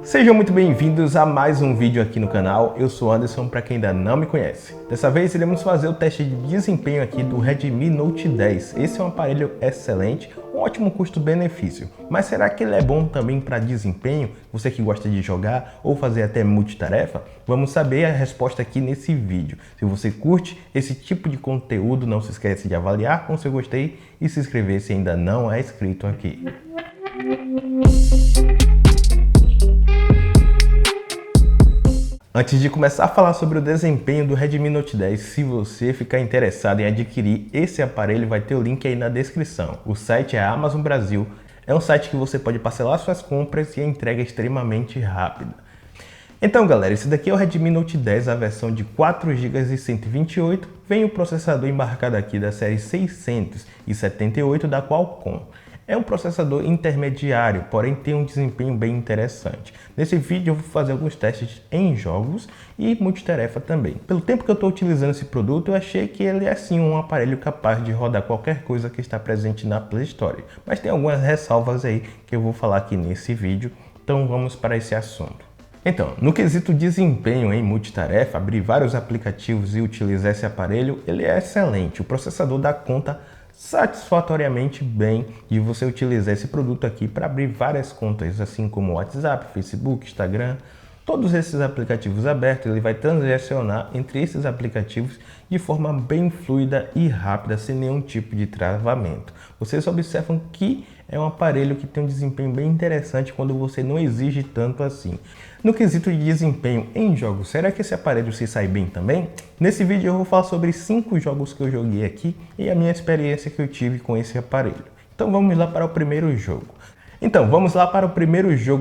Sejam muito bem-vindos a mais um vídeo aqui no canal. Eu sou Anderson, para quem ainda não me conhece. Dessa vez iremos fazer o teste de desempenho aqui do Redmi Note 10. Esse é um aparelho excelente, um ótimo custo-benefício. Mas será que ele é bom também para desempenho? Você que gosta de jogar ou fazer até multitarefa? Vamos saber a resposta aqui nesse vídeo. Se você curte esse tipo de conteúdo, não se esquece de avaliar com seu gostei e se inscrever se ainda não é inscrito aqui. Antes de começar a falar sobre o desempenho do Redmi Note 10, se você ficar interessado em adquirir esse aparelho, vai ter o link aí na descrição. O site é a Amazon Brasil, é um site que você pode parcelar suas compras e a entrega é extremamente rápida. Então galera, esse daqui é o Redmi Note 10, a versão de 4 GB e 128, vem o processador embarcado aqui da série 678 da Qualcomm. É um processador intermediário, porém tem um desempenho bem interessante. Nesse vídeo eu vou fazer alguns testes em jogos e multitarefa também. Pelo tempo que eu estou utilizando esse produto, eu achei que ele é sim um aparelho capaz de rodar qualquer coisa que está presente na Play Store. Mas tem algumas ressalvas aí que eu vou falar aqui nesse vídeo, então vamos para esse assunto. Então, no quesito desempenho em multitarefa, abrir vários aplicativos e utilizar esse aparelho, ele é excelente. O processador dá conta satisfatoriamente bem de você utilizar esse produto aqui para abrir várias contas, assim como WhatsApp, Facebook, Instagram, todos esses aplicativos abertos. Ele vai transacionar entre esses aplicativos de forma bem fluida e rápida, sem nenhum tipo de travamento. Vocês observam que é um aparelho que tem um desempenho bem interessante quando você não exige tanto assim. No quesito de desempenho em jogos, será que esse aparelho se sai bem também? Nesse vídeo eu vou falar sobre 5 jogos que eu joguei aqui e a minha experiência que eu tive com esse aparelho. Então vamos lá para o primeiro jogo.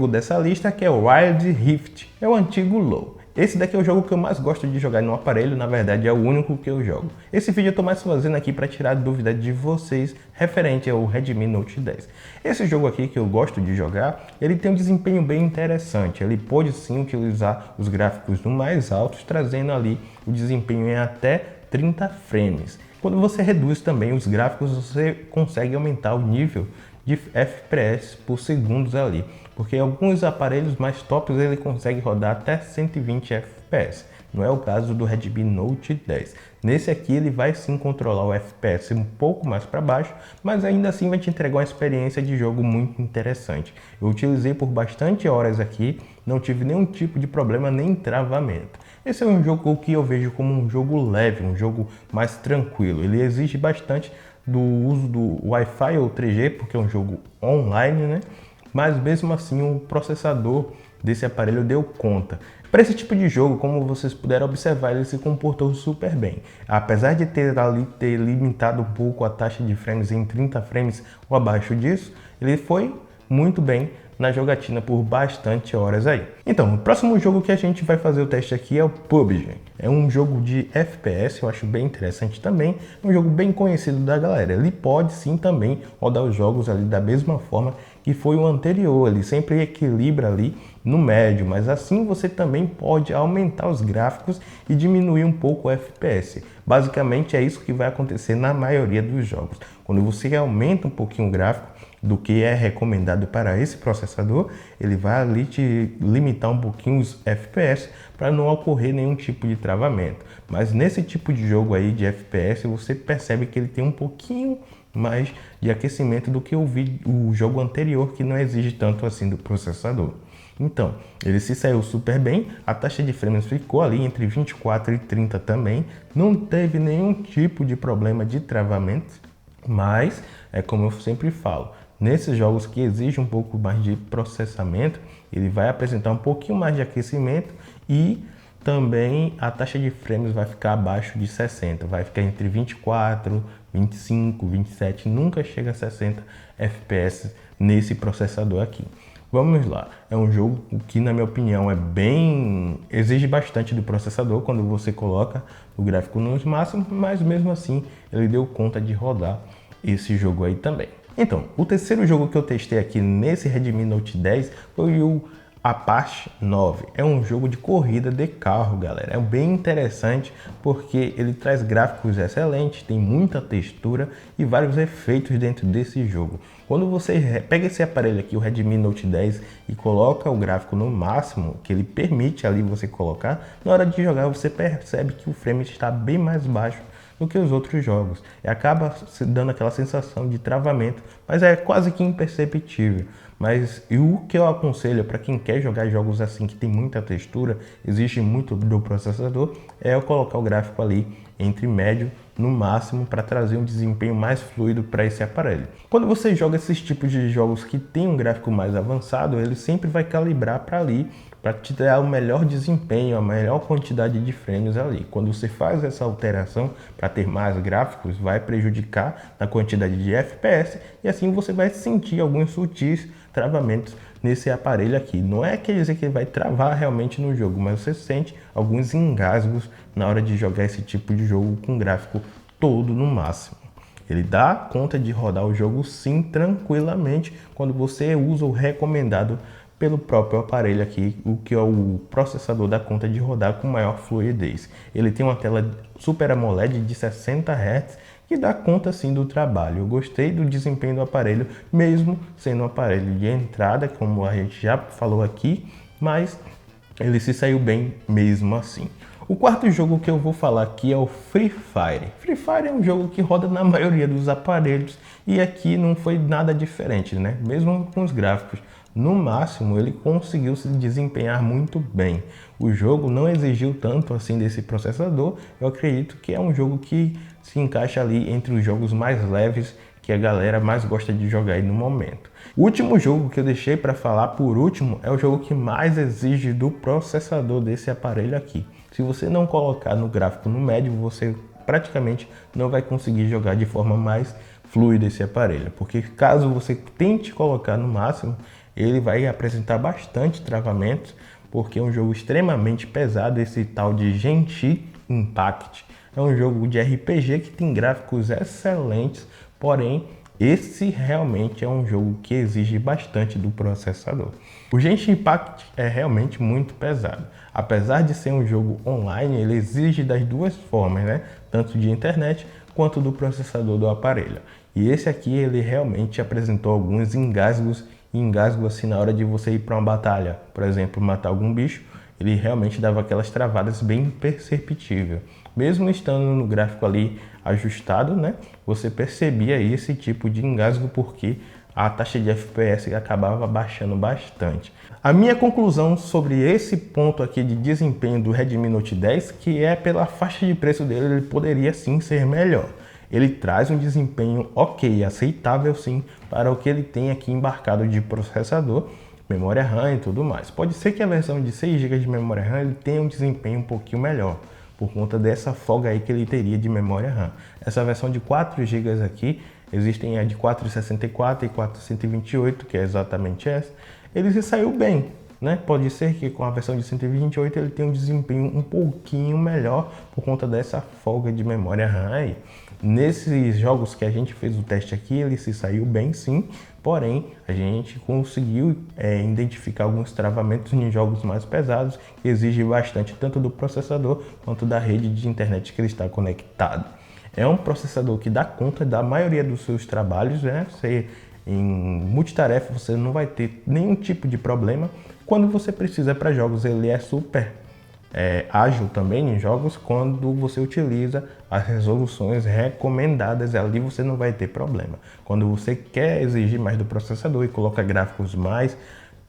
Dessa lista, que é o Wild Rift, é o antigo LoL. Esse daqui é o jogo que eu mais gosto de jogar no aparelho, na verdade é o único que eu jogo. Esse vídeo eu estou mais fazendo aqui para tirar dúvida de vocês referente ao Redmi Note 10. Esse jogo aqui que eu gosto de jogar, ele tem um desempenho bem interessante. Ele pode sim utilizar os gráficos no mais altos, trazendo ali o desempenho em até 30 frames. Quando você reduz também os gráficos, você consegue aumentar o nível de FPS por segundos ali, porque alguns aparelhos mais tops ele consegue rodar até 120 FPS. Não é o caso do Redmi Note 10. Nesse aqui ele vai sim controlar o FPS um pouco mais para baixo, mas ainda assim vai te entregar uma experiência de jogo muito interessante. Eu utilizei por bastante horas aqui, não tive nenhum tipo de problema nem travamento. Esse é um jogo que eu vejo como um jogo leve, um jogo mais tranquilo. Ele exige bastante do uso do Wi-Fi ou 3G, porque é um jogo online, né? Mas mesmo assim o processador desse aparelho deu conta. Para esse tipo de jogo, como vocês puderam observar, ele se comportou super bem. Apesar de ter limitado um pouco a taxa de frames em 30 frames ou abaixo disso, ele foi muito bem na jogatina por bastante horas aí. Então, o próximo jogo que a gente vai fazer o teste aqui é o PUBG. É um jogo de FPS, eu acho bem interessante também. É um jogo bem conhecido da galera. Ele pode sim também rodar os jogos ali da mesma forma que foi o anterior. Ele sempre equilibra ali no médio, mas assim você também pode aumentar os gráficos e diminuir um pouco o FPS. Basicamente é isso que vai acontecer na maioria dos jogos. Quando você aumenta um pouquinho o gráfico do que é recomendado para esse processador, ele vai ali te limitar um pouquinho os FPS para não ocorrer nenhum tipo de travamento. Mas nesse tipo de jogo aí de FPS, você percebe que ele tem um pouquinho mais de aquecimento do que o jogo anterior, que não exige tanto assim do processador. Então, ele se saiu super bem, a taxa de frames ficou ali entre 24 e 30 também, não teve nenhum tipo de problema de travamento, mas é como eu sempre falo, nesses jogos que exigem um pouco mais de processamento, ele vai apresentar um pouquinho mais de aquecimento e também a taxa de frames vai ficar abaixo de 60, vai ficar entre 24, 25, 27, nunca chega a 60 FPS nesse processador aqui. Vamos lá, é um jogo que na minha opinião exige bastante do processador quando você coloca o gráfico nos máximos, mas mesmo assim ele deu conta de rodar esse jogo aí também. Então, o terceiro jogo que eu testei aqui nesse Redmi Note 10 foi o Apache 9. É um jogo de corrida de carro, galera. É bem interessante porque ele traz gráficos excelentes, tem muita textura e vários efeitos dentro desse jogo. Quando você pega esse aparelho aqui, o Redmi Note 10, e coloca o gráfico no máximo, que ele permite ali você colocar, na hora de jogar você percebe que o frame está bem mais baixo do que os outros jogos. E acaba dando aquela sensação de travamento, mas é quase que imperceptível. Mas e o que eu aconselho para quem quer jogar jogos assim, que tem muita textura, exige muito do processador, é eu colocar o gráfico ali entre médio no máximo para trazer um desempenho mais fluido para esse aparelho. Quando você joga esses tipos de jogos que tem um gráfico mais avançado, ele sempre vai calibrar para ali, para te dar o melhor desempenho, a melhor quantidade de frames ali. Quando você faz essa alteração para ter mais gráficos, vai prejudicar na quantidade de FPS e assim você vai sentir alguns sutis travamentos nesse aparelho aqui. Não é quer dizer que ele vai travar realmente no jogo, mas você sente alguns engasgos na hora de jogar esse tipo de jogo com gráfico todo no máximo. Ele dá conta de rodar o jogo sim tranquilamente quando você usa o recomendado pelo próprio aparelho aqui, o que é o processador dá conta de rodar com maior fluidez. Ele tem uma tela Super AMOLED de 60 Hz que dá conta sim do trabalho. Eu gostei do desempenho do aparelho, mesmo sendo um aparelho de entrada, como a gente já falou aqui, mas ele se saiu bem mesmo assim. O quarto jogo que eu vou falar aqui é o Free Fire. Free Fire é um jogo que roda na maioria dos aparelhos e aqui não foi nada diferente, né? Mesmo com os gráficos. No máximo, ele conseguiu se desempenhar muito bem. O jogo não exigiu tanto assim desse processador. Eu acredito que é um jogo que se encaixa ali entre os jogos mais leves que a galera mais gosta de jogar aí no momento. O último jogo que eu deixei para falar por último é o jogo que mais exige do processador desse aparelho aqui. Se você não colocar no gráfico no médio, você praticamente não vai conseguir jogar de forma mais fluida esse aparelho, porque caso você tente colocar no máximo, ele vai apresentar bastante travamentos, porque é um jogo extremamente pesado, esse tal de Genshin Impact. É um jogo de RPG que tem gráficos excelentes, porém esse realmente é um jogo que exige bastante do processador. O Genshin Impact é realmente muito pesado. Apesar de ser um jogo online, ele exige das duas formas, né? Tanto de internet quanto do processador do aparelho. E esse aqui ele realmente apresentou alguns engasgos assim na hora de você ir para uma batalha, por exemplo, matar algum bicho, ele realmente dava aquelas travadas bem perceptível. Mesmo estando no gráfico ali ajustado, né, você percebia esse tipo de engasgo porque a taxa de FPS acabava baixando bastante. A minha conclusão sobre esse ponto aqui de desempenho do Redmi Note 10, que é pela faixa de preço dele, ele poderia sim ser melhor. Ele traz um desempenho ok, aceitável sim, para o que ele tem aqui embarcado de processador, memória RAM e tudo mais. Pode ser que a versão de 6 GB de memória RAM ele tenha um desempenho um pouquinho melhor, por conta dessa folga aí que ele teria de memória RAM. Essa versão de 4 GB aqui, existem a de 464 e 428, que é exatamente essa, ele se saiu bem. Né? Pode ser que com a versão de 128 ele tenha um desempenho um pouquinho melhor por conta dessa folga de memória RAM aí. Nesses jogos que a gente fez o teste aqui, ele se saiu bem sim, porém a gente conseguiu identificar alguns travamentos em jogos mais pesados que exigem bastante tanto do processador quanto da rede de internet que ele está conectado. É um processador que dá conta da maioria dos seus trabalhos, né? Em multitarefa você não vai ter nenhum tipo de problema. Quando você precisa para jogos, ele é super ágil também em jogos. Quando você utiliza as resoluções recomendadas, ali você não vai ter problema. Quando você quer exigir mais do processador e coloca gráficos mais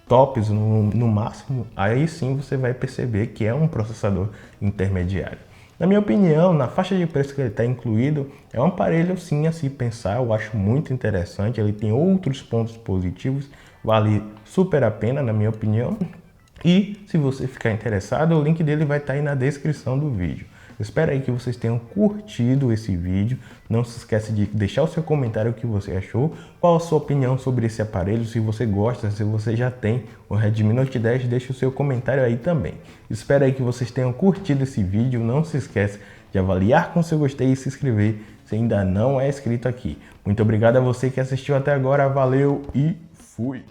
tops no máximo, aí sim você vai perceber que é um processador intermediário. Na minha opinião, na faixa de preço que ele está incluído, é um aparelho sim a se pensar, eu acho muito interessante, ele tem outros pontos positivos, vale super a pena na minha opinião. E se você ficar interessado, o link dele vai estar aí na descrição do vídeo. Espero aí que vocês tenham curtido esse vídeo. Não se esqueça de deixar o seu comentário o que você achou, qual a sua opinião sobre esse aparelho, se você gosta, se você já tem o Redmi Note 10, deixe o seu comentário aí também. Espero aí que vocês tenham curtido esse vídeo. Não se esqueça de avaliar com seu gostei e se inscrever se ainda não é inscrito aqui. Muito obrigado a você que assistiu até agora, valeu e fui!